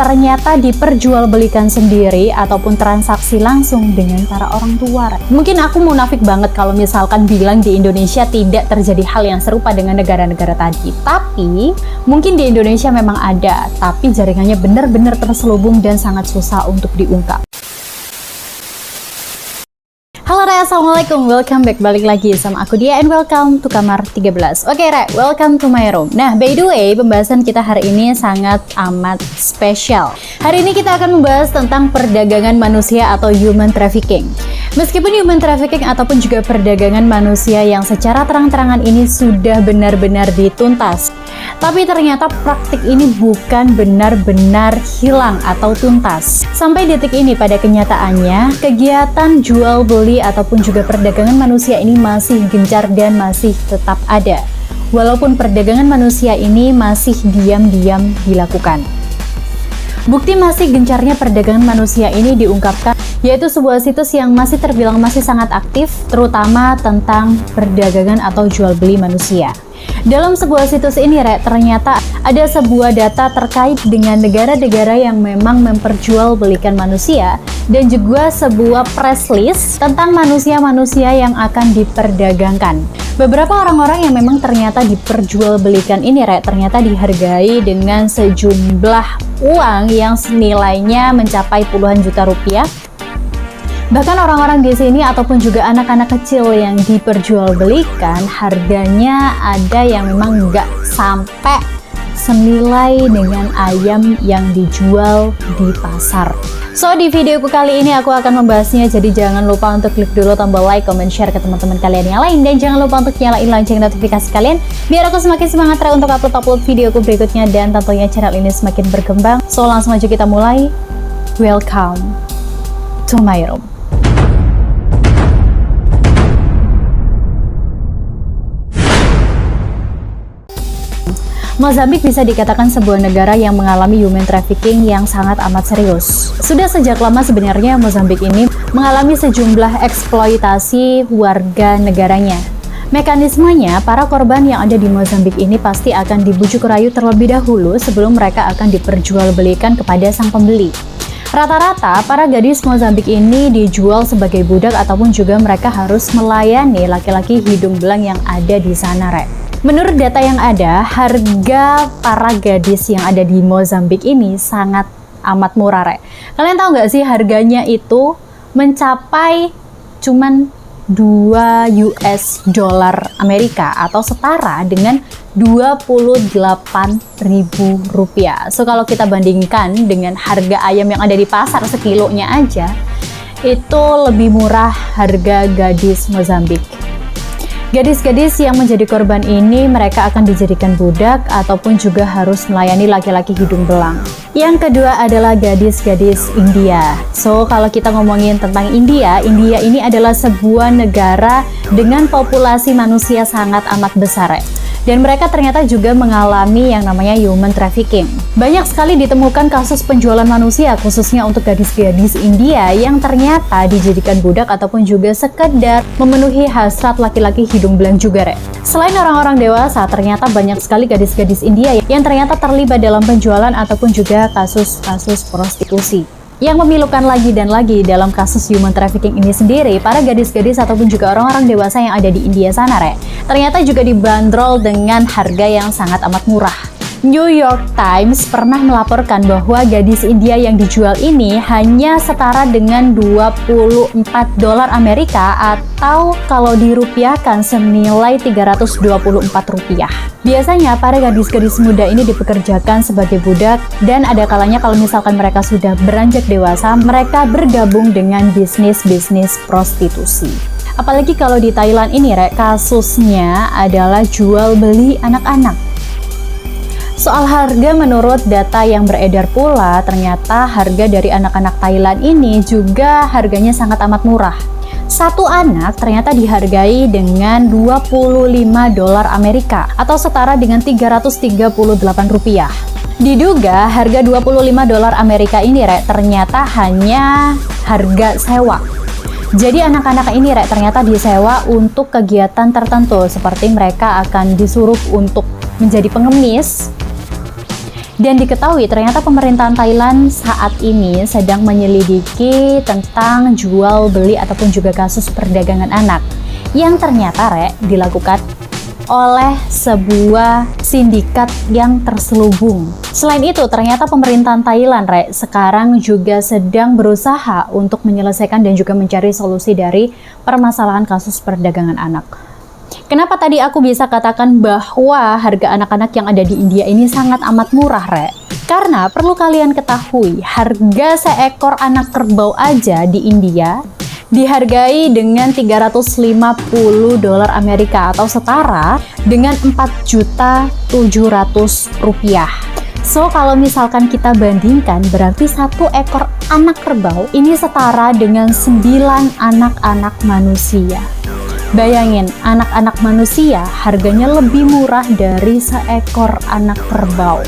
ternyata diperjualbelikan sendiri ataupun transaksi langsung dengan para orang tua. Mungkin aku munafik banget kalau misalkan bilang di Indonesia tidak terjadi hal yang serupa dengan negara-negara tadi. Tapi mungkin di Indonesia memang ada, tapi jaringannya benar-benar terselubung dan sangat susah untuk diungkap. Halo Re, assalamualaikum, welcome back, balik lagi sama aku Dia and welcome to kamar 13. Oke Re, welcome to my room. Nah, by the way, pembahasan kita hari ini sangat amat spesial. Hari ini kita akan membahas tentang perdagangan manusia atau human trafficking. Meskipun human trafficking ataupun juga perdagangan manusia yang secara terang-terangan ini sudah benar-benar dituntas, tapi ternyata praktik ini bukan benar-benar hilang atau tuntas. Sampai detik ini pada kenyataannya, kegiatan jual beli ataupun juga perdagangan manusia ini masih gencar dan masih tetap ada. Walaupun perdagangan manusia ini masih diam-diam dilakukan. Bukti masih gencarnya perdagangan manusia ini diungkapkan, yaitu sebuah situs yang masih terbilang masih sangat aktif, terutama tentang perdagangan atau jual beli manusia. Dalam sebuah situs ini, Re, ternyata ada sebuah data terkait dengan negara-negara yang memang memperjualbelikan manusia dan juga sebuah press list tentang manusia-manusia yang akan diperdagangkan. Beberapa orang-orang yang memang ternyata diperjualbelikan ini, Re, ternyata dihargai dengan sejumlah uang yang senilainya mencapai puluhan juta rupiah. Bahkan orang-orang di sini ataupun juga anak-anak kecil yang diperjualbelikan, harganya ada yang memang nggak sampai senilai dengan ayam yang dijual di pasar. So, di videoku kali ini aku akan membahasnya, jadi jangan lupa untuk klik dulu tombol like, comment, share ke teman-teman kalian yang lain, dan jangan lupa untuk nyalain lonceng notifikasi kalian biar aku semakin semangat Re untuk upload videoku berikutnya dan tentunya channel ini semakin berkembang. So, langsung aja kita mulai. Welcome to my room. Mozambik bisa dikatakan sebuah negara yang mengalami human trafficking yang sangat amat serius. Sudah sejak lama sebenarnya Mozambik ini mengalami sejumlah eksploitasi warga negaranya. Mekanismenya, para korban yang ada di Mozambik ini pasti akan dibujuk rayu terlebih dahulu sebelum mereka akan diperjualbelikan kepada sang pembeli. Rata-rata, para gadis Mozambik ini dijual sebagai budak ataupun juga mereka harus melayani laki-laki hidung belang yang ada di sana, Re. Menurut data yang ada, harga para gadis yang ada di Mozambik ini sangat amat murah, Re. Kalian tahu nggak sih harganya itu mencapai cuman 2 US dollar Amerika atau setara dengan 28.000 rupiah. So, kalau kita bandingkan dengan harga ayam yang ada di pasar sekilonya aja, itu lebih murah harga gadis Mozambik. Gadis-gadis yang menjadi korban ini mereka akan dijadikan budak ataupun juga harus melayani laki-laki hidung belang. Yang kedua adalah gadis-gadis India. So, kalau kita ngomongin tentang India, India ini adalah sebuah negara dengan populasi manusia sangat amat besar, ya. Dan mereka ternyata juga mengalami yang namanya human trafficking. Banyak sekali ditemukan kasus penjualan manusia khususnya untuk gadis-gadis India yang ternyata dijadikan budak ataupun juga sekedar memenuhi hasrat laki-laki hidung belang juga, Re. Selain orang-orang dewasa, ternyata banyak sekali gadis-gadis India yang ternyata terlibat dalam penjualan ataupun juga kasus-kasus prostitusi. Yang memilukan lagi dan lagi dalam kasus human trafficking ini sendiri, para gadis-gadis ataupun juga orang-orang dewasa yang ada di India sana, Re, ternyata juga dibanderol dengan harga yang sangat amat murah. New York Times pernah melaporkan bahwa gadis India yang dijual ini hanya setara dengan 24 dolar Amerika atau kalau dirupiahkan senilai 324 rupiah. Biasanya para gadis-gadis muda ini dipekerjakan sebagai budak dan ada kalanya kalau misalkan mereka sudah beranjak dewasa, mereka bergabung dengan bisnis-bisnis prostitusi. Apalagi kalau di Thailand ini, Re, kasusnya adalah jual beli anak-anak. Soal harga, menurut data yang beredar pula, ternyata harga dari anak-anak Thailand ini juga harganya sangat amat murah. Satu anak ternyata dihargai dengan 25 dolar Amerika atau setara dengan 338 rupiah. Diduga harga 25 dolar Amerika ini, Re, ternyata hanya harga sewa. Jadi anak-anak ini, Re, ternyata disewa untuk kegiatan tertentu, seperti mereka akan disuruh untuk menjadi pengemis Dan diketahui ternyata pemerintahan Thailand saat ini sedang menyelidiki tentang jual beli ataupun juga kasus perdagangan anak yang ternyata dilakukan oleh sebuah sindikat yang terselubung. Selain itu, ternyata pemerintahan Thailand sekarang juga sedang berusaha untuk menyelesaikan dan juga mencari solusi dari permasalahan kasus perdagangan anak. Kenapa tadi aku bisa katakan bahwa harga anak-anak yang ada di India ini sangat amat murah, Karena perlu kalian ketahui, harga seekor anak kerbau aja di India dihargai dengan 350 dolar Amerika atau setara dengan 4.700.000 rupiah. So, kalau misalkan kita bandingkan, berarti satu ekor anak kerbau ini setara dengan 9 anak-anak manusia. Bayangin, anak-anak manusia harganya lebih murah dari seekor anak kerbau.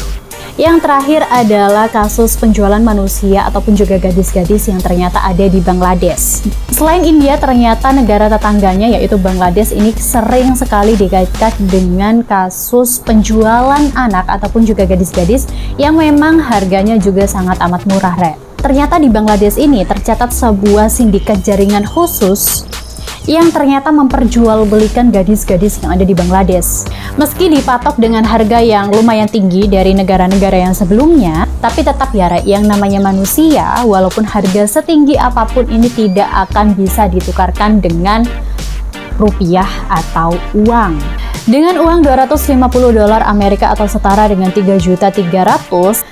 Yang terakhir adalah kasus penjualan manusia ataupun juga gadis-gadis yang ternyata ada di Bangladesh. Selain India, ternyata negara tetangganya yaitu Bangladesh ini sering sekali dikaitkan dengan kasus penjualan anak ataupun juga gadis-gadis yang memang harganya juga sangat amat murah, Ternyata di Bangladesh ini tercatat sebuah sindikat jaringan khusus yang ternyata memperjualbelikan gadis-gadis yang ada di Bangladesh. Meski dipatok dengan harga yang lumayan tinggi dari negara-negara yang sebelumnya, tapi tetap yang namanya manusia, walaupun harga setinggi apapun ini tidak akan bisa ditukarkan dengan rupiah atau uang. Dengan uang 250 dolar Amerika atau setara dengan 3.300.000,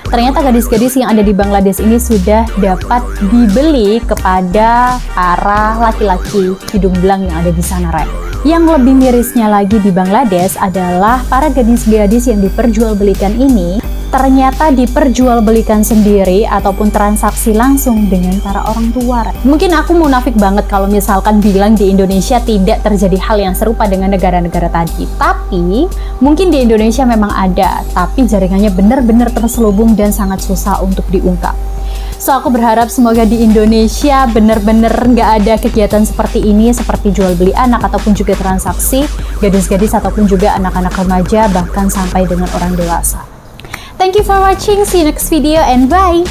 ternyata gadis-gadis yang ada di Bangladesh ini sudah dapat dibeli kepada para laki-laki hidung belang yang ada di sana, Yang lebih mirisnya lagi di Bangladesh adalah para gadis-gadis yang diperjualbelikan ini ternyata diperjualbelikan sendiri ataupun transaksi langsung dengan para orang tua. Mungkin aku munafik banget kalau misalkan bilang di Indonesia tidak terjadi hal yang serupa dengan negara-negara tadi. Tapi mungkin di Indonesia memang ada, tapi jaringannya benar-benar terselubung dan sangat susah untuk diungkap. So, aku berharap semoga di Indonesia benar-benar nggak ada kegiatan seperti ini, seperti jual beli anak ataupun juga transaksi gadis-gadis ataupun juga anak-anak remaja bahkan sampai dengan orang dewasa. Thank you for watching, see you next video and bye!